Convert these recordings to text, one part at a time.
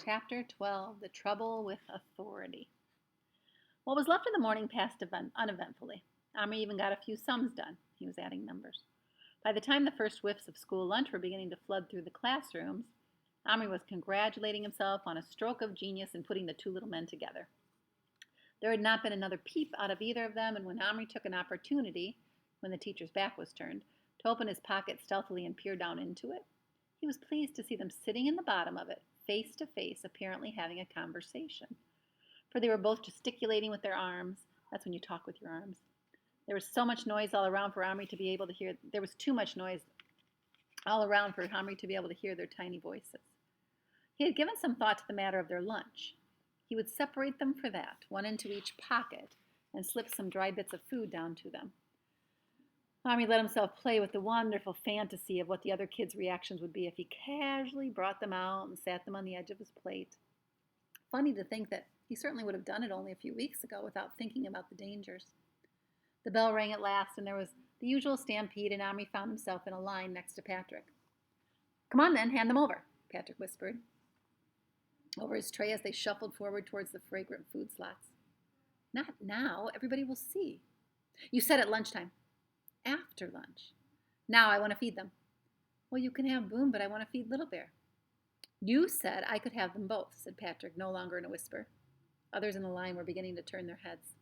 Chapter 12 The Trouble with Authority. What was left of the morning passed uneventfully. Amri even got a few sums done. He was adding numbers. By the time the first whiffs of school lunch were beginning to flood through the classrooms, Amri was congratulating himself on a stroke of genius in putting the two little men together. There had not been another peep out of either of them, and when Amri took an opportunity, when the teacher's back was turned, to open his pocket stealthily and peer down into it, he was pleased to see them sitting in the bottom of it, face to face, apparently having a conversation. For they were both gesticulating with their arms. That's when you talk with your arms. There was so much noise all around for Amri to be able to hear. There was too much noise all around for Amri to be able to hear their tiny voices. He had given some thought to the matter of their lunch. He would separate them for that, one into each pocket, and slip some dry bits of food down to them. Amri let himself play with the wonderful fantasy of what the other kids' reactions would be if he casually brought them out and sat them on the edge of his plate. Funny to think that he certainly would have done it only a few weeks ago without thinking about the dangers. The bell rang at last, and there was the usual stampede, and Amri found himself in a line next to Patrick. "Come on, then, hand them over," Patrick whispered over his tray as they shuffled forward towards the fragrant food slots. "Not now. Everybody will see." "You said at lunchtime." "After lunch." "Now I want to feed them." "Well, you can have Boom, but I want to feed Little Bear." "You said I could have them both," said Patrick, no longer in a whisper. Others in the line were beginning to turn their heads.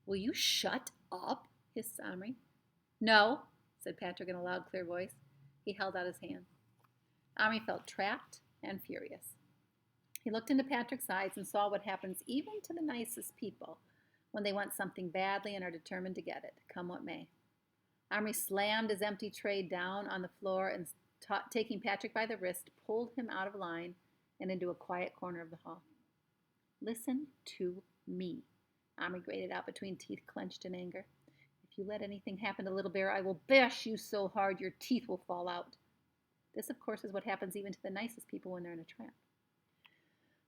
"Will you shut up?" hissed Amri. "No," said Patrick in a loud, clear voice. He held out his hand. Amri felt trapped and furious. He looked into Patrick's eyes and saw what happens even to the nicest people when they want something badly and are determined to get it, come what may. Amri slammed his empty tray down on the floor and, taking Patrick by the wrist, pulled him out of line and into a quiet corner of the hall. "Listen to me," Amri grated out between teeth clenched in anger. "If you let anything happen to Little Bear, I will bash you so hard your teeth will fall out." This, of course, is what happens even to the nicest people when they're in a trap.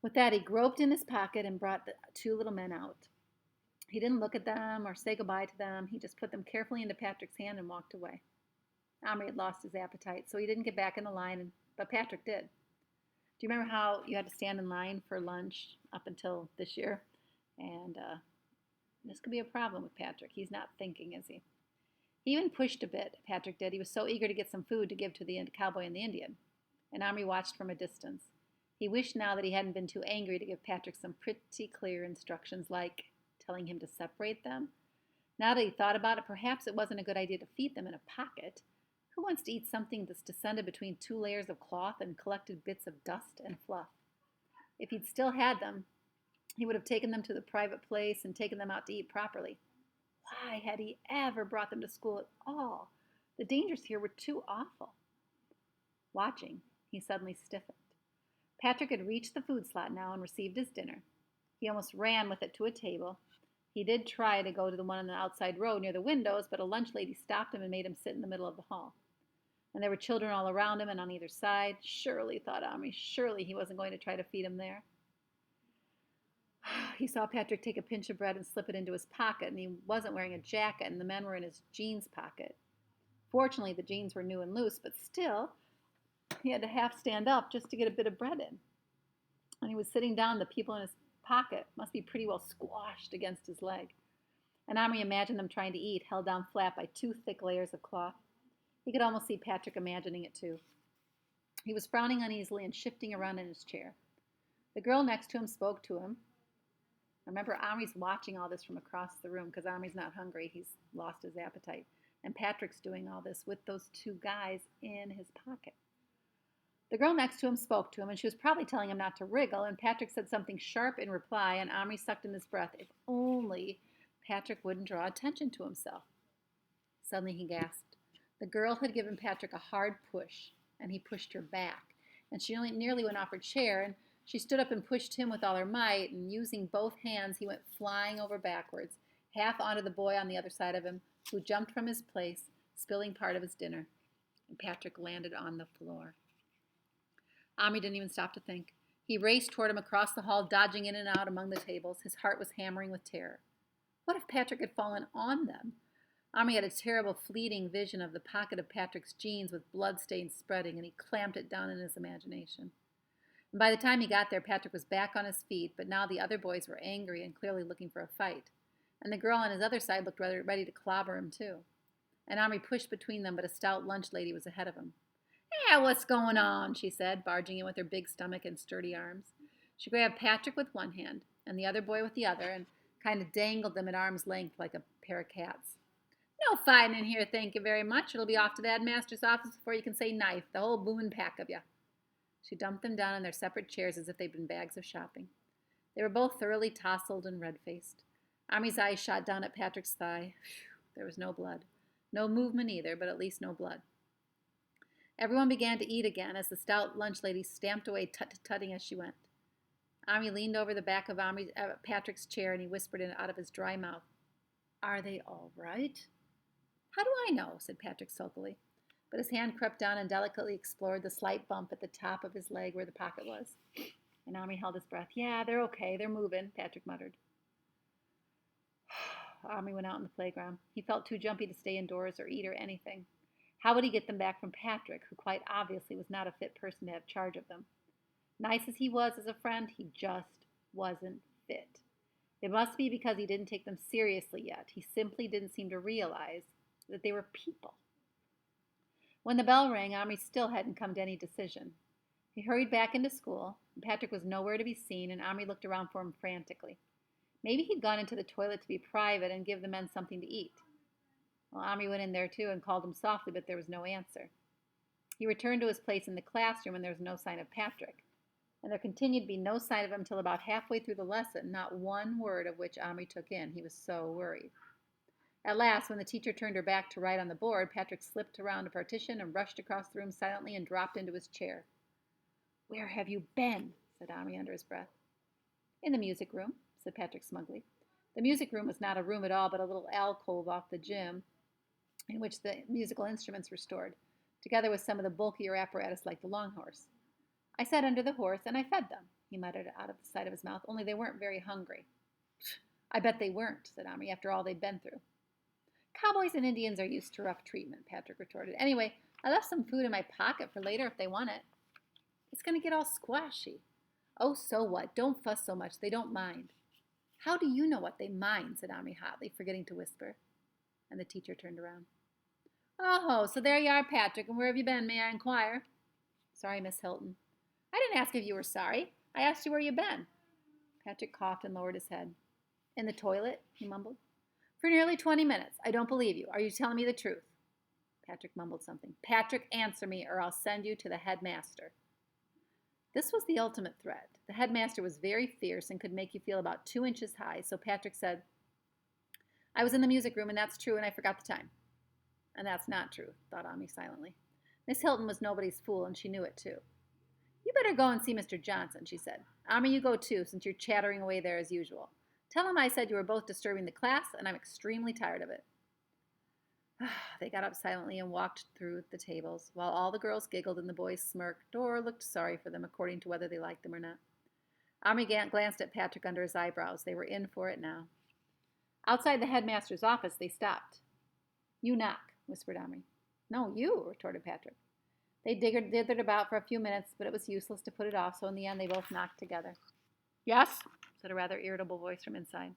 With that, he groped in his pocket and brought the two little men out. He didn't look at them or say goodbye to them. He just put them carefully into Patrick's hand and walked away. Amri had lost his appetite, so he didn't get back in the line, but Patrick did. Do you remember how you had to stand in line for lunch up until this year? And this could be a problem with Patrick. He's not thinking, is he? He even pushed a bit, Patrick did. He was so eager to get some food to give to the cowboy and the Indian. And Amri watched from a distance. He wished now that he hadn't been too angry to give Patrick some pretty clear instructions, like telling him to separate them. Now that he thought about it, perhaps it wasn't a good idea to feed them in a pocket. Who wants to eat something that's descended between two layers of cloth and collected bits of dust and fluff? If he'd still had them, he would have taken them to the private place and taken them out to eat properly. Why had he ever brought them to school at all? The dangers here were too awful. Watching, he suddenly stiffened. Patrick had reached the food slot now and received his dinner. He almost ran with it to a table. He did try to go to the one on the outside row near the windows, but a lunch lady stopped him and made him sit in the middle of the hall. And there were children all around him and on either side. Surely, thought Amri, surely he wasn't going to try to feed him there. He saw Patrick take a pinch of bread and slip it into his pocket, and he wasn't wearing a jacket, and the men were in his jeans pocket. Fortunately, the jeans were new and loose, but still, he had to half stand up just to get a bit of bread in. When he was sitting down, the people in his pocket must be pretty well squashed against his leg. And Amri imagined them trying to eat, held down flat by two thick layers of cloth. He could almost see Patrick imagining it too. He was frowning uneasily and shifting around in his chair. The girl next to him spoke to him. Remember, Amri's watching all this from across the room because Amri's not hungry. He's lost his appetite. And Patrick's doing all this with those two guys in his pocket. The girl next to him spoke to him, and she was probably telling him not to wriggle, and Patrick said something sharp in reply, and Amri sucked in his breath. If only Patrick wouldn't draw attention to himself. Suddenly he gasped. The girl had given Patrick a hard push, and he pushed her back, and she nearly went off her chair, and she stood up and pushed him with all her might, and using both hands, he went flying over backwards, half onto the boy on the other side of him, who jumped from his place, spilling part of his dinner, and Patrick landed on the floor. Amri didn't even stop to think. He raced toward him across the hall, dodging in and out among the tables. His heart was hammering with terror. What if Patrick had fallen on them? Amri had a terrible fleeting vision of the pocket of Patrick's jeans with bloodstains spreading, and he clamped it down in his imagination. And by the time he got there, Patrick was back on his feet, but now the other boys were angry and clearly looking for a fight. And the girl on his other side looked rather ready to clobber him, too. And Omri pushed between them, but a stout lunch lady was ahead of him. "Yeah, what's going on?" she said, barging in with her big stomach and sturdy arms. She grabbed Patrick with one hand and the other boy with the other and kind of dangled them at arm's length like a pair of cats. "No fighting in here, thank you very much. It'll be off to the headmaster's office before you can say knife, the whole bloomin' pack of you." She dumped them down in their separate chairs as if they'd been bags of shopping. They were both thoroughly tousled and red-faced. Omri's eyes shot down at Patrick's thigh. Phew, there was no blood. No movement either, but at least no blood. Everyone began to eat again as the stout lunch lady stamped away tut-tutting as she went. Omri leaned over the back of Patrick's chair and he whispered out of his dry mouth, "Are they all right?" "How do I know?" said Patrick sulkily. But his hand crept down and delicately explored the slight bump at the top of his leg where the pocket was. And Omri held his breath. "Yeah, they're okay. They're moving," Patrick muttered. Omri went out on the playground. He felt too jumpy to stay indoors or eat or anything. How would he get them back from Patrick, who quite obviously was not a fit person to have charge of them? Nice as he was as a friend, he just wasn't fit. It must be because he didn't take them seriously yet. He simply didn't seem to realize that they were people. When the bell rang, Omri still hadn't come to any decision. He hurried back into school. Patrick was nowhere to be seen, and Omri looked around for him frantically. Maybe he'd gone into the toilet to be private and give the men something to eat. Well, Omri went in there too and called him softly, but there was no answer. He returned to his place in the classroom, and there was no sign of Patrick. And there continued to be no sign of him until about halfway through the lesson, not one word of which Omri took in. He was so worried. At last, when the teacher turned her back to write on the board, Patrick slipped around a partition and rushed across the room silently and dropped into his chair. "Where have you been?" said Omri under his breath. "In the music room," said Patrick smugly. The music room was not a room at all, but a little alcove off the gym in which the musical instruments were stored, together with some of the bulkier apparatus like the long horse. "I sat under the horse and I fed them," he muttered out of the side of his mouth, "only they weren't very hungry." "I bet they weren't," said Omri, "after all they'd been through." "Cowboys and Indians are used to rough treatment," Patrick retorted. "Anyway, I left some food in my pocket for later if they want it." "It's going to get all squashy." "Oh, so what? Don't fuss so much. They don't mind." "How do you know what they mind?" said Omri hotly, forgetting to whisper. And the teacher turned around. "Oh, so there you are, Patrick, and where have you been, may I inquire?" "Sorry, Miss Hilton." "I didn't ask if you were sorry. I asked you where you've been." Patrick coughed and lowered his head. "In the toilet," he mumbled. "For nearly 20 minutes. I don't believe you. Are you telling me the truth?" Patrick mumbled something. "Patrick, answer me, or I'll send you to the headmaster." This was the ultimate threat. The headmaster was very fierce and could make you feel about 2 inches high, so Patrick said, "I was in the music room, and that's true, and I forgot the time." And that's not true, thought Omri silently. Miss Hilton was nobody's fool, and she knew it too. "You better go and see Mr. Johnson," she said. "Omri, you go too, since you're chattering away there as usual. Tell him I said you were both disturbing the class, and I'm extremely tired of it." They got up silently and walked through the tables, while all the girls giggled and the boys smirked or looked sorry for them, according to whether they liked them or not. Omri glanced at Patrick under his eyebrows. They were in for it now. Outside the headmaster's office, they stopped. "You knock," whispered Omri. "No, you," retorted Patrick. They dithered about for a few minutes, but it was useless to put it off, so in the end they both knocked together. "Yes," said a rather irritable voice from inside.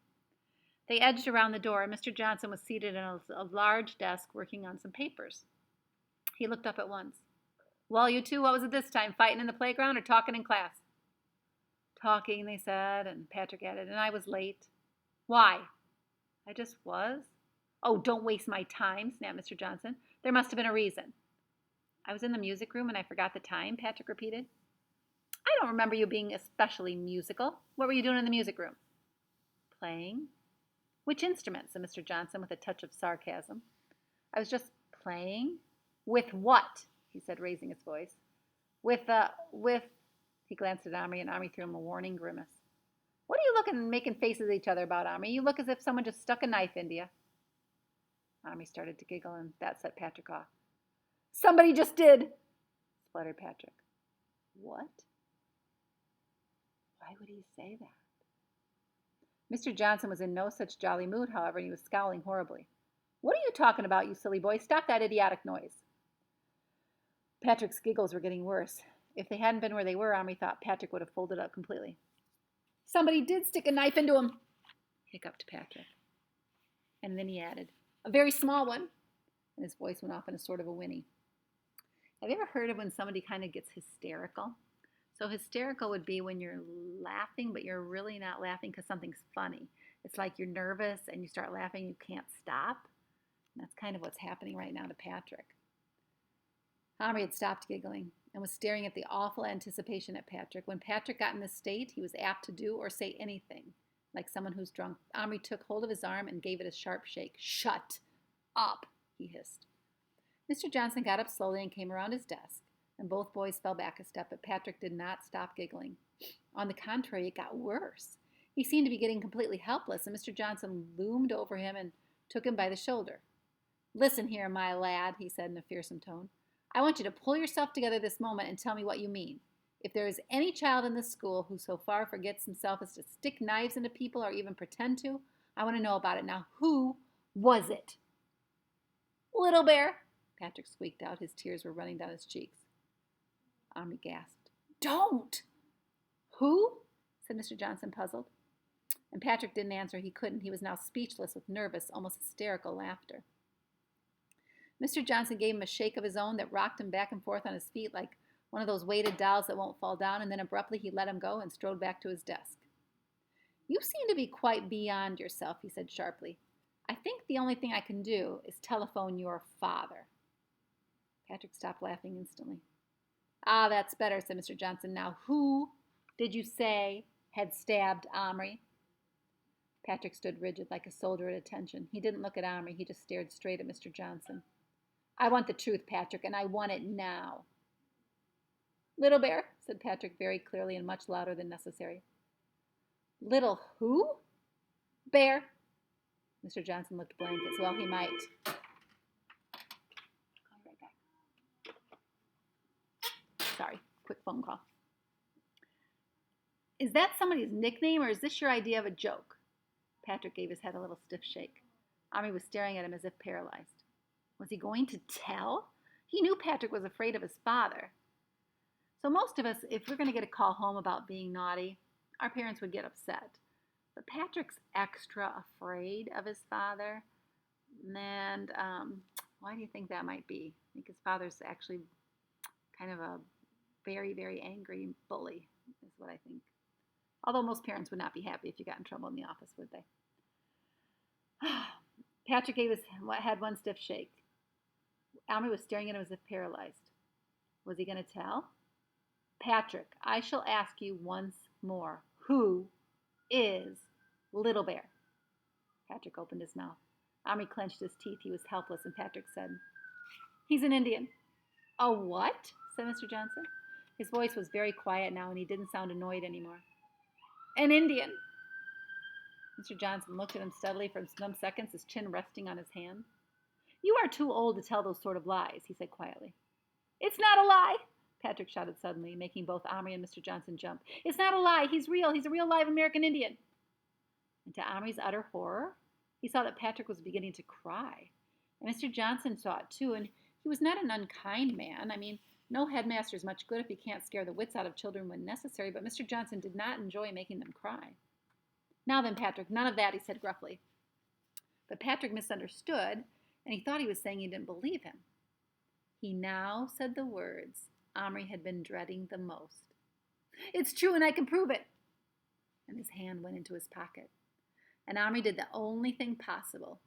They edged around the door, and Mr. Johnson was seated in a large desk working on some papers. He looked up at once. "Well, you two, what was it this time, fighting in the playground or talking in class?" "Talking," they said, and Patrick added, "and I was late." "Why?" "I just was." "Oh, don't waste my time," snapped Mr. Johnson. "There must have been a reason." "I was in the music room and I forgot the time," Patrick repeated. "I don't remember you being especially musical. What were you doing in the music room?" "Playing." "Which instrument?" said Mr. Johnson with a touch of sarcasm. "I was just playing." "With what?" he said, raising his voice. With, he glanced at Omri, and Omri threw him a warning grimace. "What are you looking, making faces at each other about, Omri? You look as if someone just stuck a knife into you." Omri started to giggle, and that set Patrick off. "Somebody just did," spluttered Patrick. "What?" Why would he say that? Mr. Johnson was in no such jolly mood, however, and he was scowling horribly. "What are you talking about, you silly boy? Stop that idiotic noise." Patrick's giggles were getting worse. If they hadn't been where they were, Omri thought Patrick would have folded up completely. Somebody did stick a knife into him, hiccuped Patrick. And then he added, a very small one. And his voice went off in a sort of a whinny. Have you ever heard of when somebody kind of gets hysterical? So hysterical would be when you're laughing, but you're really not laughing because something's funny. It's like you're nervous and you start laughing, you can't stop. And that's kind of what's happening right now to Patrick. Omri had stopped giggling and was staring at the awful anticipation at Patrick. When Patrick got in this state, he was apt to do or say anything, like someone who's drunk. Omri took hold of his arm and gave it a sharp shake. Shut up, he hissed. Mr. Johnson got up slowly and came around his desk, and both boys fell back a step, but Patrick did not stop giggling. On the contrary, it got worse. He seemed to be getting completely helpless, and Mr. Johnson loomed over him and took him by the shoulder. Listen here, my lad, he said in a fearsome tone. I want you to pull yourself together this moment and tell me what you mean. If there is any child in this school who so far forgets himself as to stick knives into people or even pretend to, I want to know about it. Now, who was it? Little Bear, Patrick squeaked out. His tears were running down his cheeks. Omri gasped. Don't! Who? Said Mr. Johnson, puzzled. And Patrick didn't answer. He couldn't. He was now speechless with nervous, almost hysterical laughter. Mr. Johnson gave him a shake of his own that rocked him back and forth on his feet like one of those weighted dolls that won't fall down, and then abruptly he let him go and strode back to his desk. You seem to be quite beyond yourself, he said sharply. I think the only thing I can do is telephone your father. Patrick stopped laughing instantly. Ah, that's better, said Mr. Johnson. Now, who did you say had stabbed Omri? Patrick stood rigid like a soldier at attention. He didn't look at Omri. He just stared straight at Mr. Johnson. I want the truth, Patrick, and I want it now. Little Bear, said Patrick very clearly and much louder than necessary. Little who? Bear. Mr. Johnson looked blank, as well he might. Call you right back. Sorry, quick phone call. Is that somebody's nickname, or is this your idea of a joke? Patrick gave his head a little stiff shake. Omri was staring at him as if paralyzed. Was he going to tell? He knew Patrick was afraid of his father. So most of us, if we're going to get a call home about being naughty, our parents would get upset. But Patrick's extra afraid of his father. And why do you think that might be? I think his father's actually kind of a very, very angry bully, is what I think. Although most parents would not be happy if you got in trouble in the office, would they? Patrick gave his head one stiff shake. Omri was staring at him as if paralyzed. Was he going to tell? Patrick, I shall ask you once more. Who is Little Bear? Patrick opened his mouth. Omri clenched his teeth. He was helpless, and Patrick said, He's an Indian. A what? Said Mr. Johnson. His voice was very quiet now, and he didn't sound annoyed anymore. An Indian. Mr. Johnson looked at him steadily for some seconds, his chin resting on his hand. You are too old to tell those sort of lies, he said quietly. It's not a lie, Patrick shouted suddenly, making both Omri and Mr. Johnson jump. It's not a lie. He's real. He's a real live American Indian. And to Omri's utter horror, he saw that Patrick was beginning to cry. And Mr. Johnson saw it too, and he was not an unkind man. I mean, no headmaster is much good if he can't scare the wits out of children when necessary, but Mr. Johnson did not enjoy making them cry. Now then, Patrick, none of that, he said gruffly. But Patrick misunderstood, and he thought he was saying he didn't believe him. He now said the words Omri had been dreading the most. It's true, and I can prove it. And his hand went into his pocket. And Omri did the only thing possible.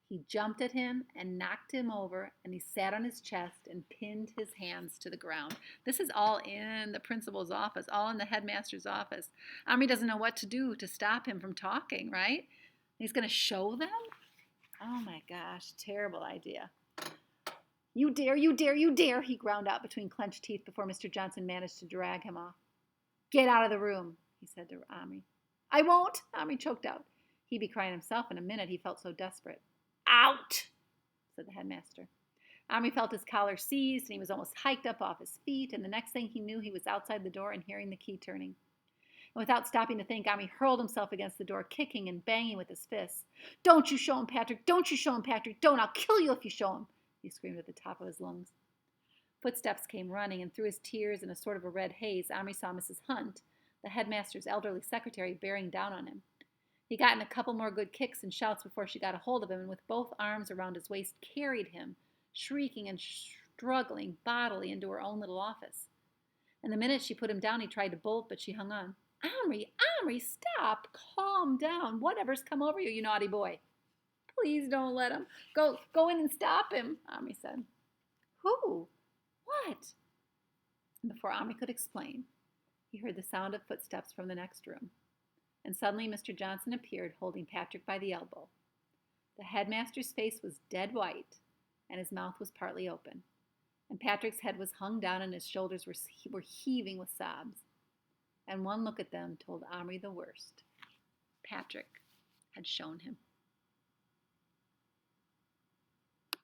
He jumped at him and knocked him over, and he sat on his chest and pinned his hands to the ground. This is all in the principal's office, all in the headmaster's office. Omri doesn't know what to do to stop him from talking, right? He's going to show them? Oh my gosh, terrible idea. You dare, you dare, you dare, he ground out between clenched teeth before Mr. Johnson managed to drag him off. Get out of the room, he said to Omri. I won't, Omri choked out. He'd be crying himself in a minute, he felt so desperate. Out, said the headmaster. Omri felt his collar seized, and he was almost hiked up off his feet, and the next thing he knew, he was outside the door and hearing the key turning. And without stopping to think, Omri hurled himself against the door, kicking and banging with his fists. Don't you show him, Patrick! Don't you show him, Patrick! Don't! I'll kill you if you show him! He screamed at the top of his lungs. Footsteps came running, and through his tears and a sort of a red haze, Omri saw Mrs. Hunt, the headmaster's elderly secretary, bearing down on him. He got in a couple more good kicks and shouts before she got a hold of him, and with both arms around his waist carried him, shrieking and struggling bodily, into her own little office. And the minute she put him down, he tried to bolt, but she hung on. Omri, Omri, stop! Calm down! Whatever's come over you, you naughty boy? Please don't let him. Go in and stop him, Omri said. Who? What? And before Omri could explain, he heard the sound of footsteps from the next room. And suddenly Mr. Johnson appeared, holding Patrick by the elbow. The headmaster's face was dead white, and his mouth was partly open. And Patrick's head was hung down, and his shoulders were heaving with sobs. And one look at them told Omri the worst. Patrick had shown him.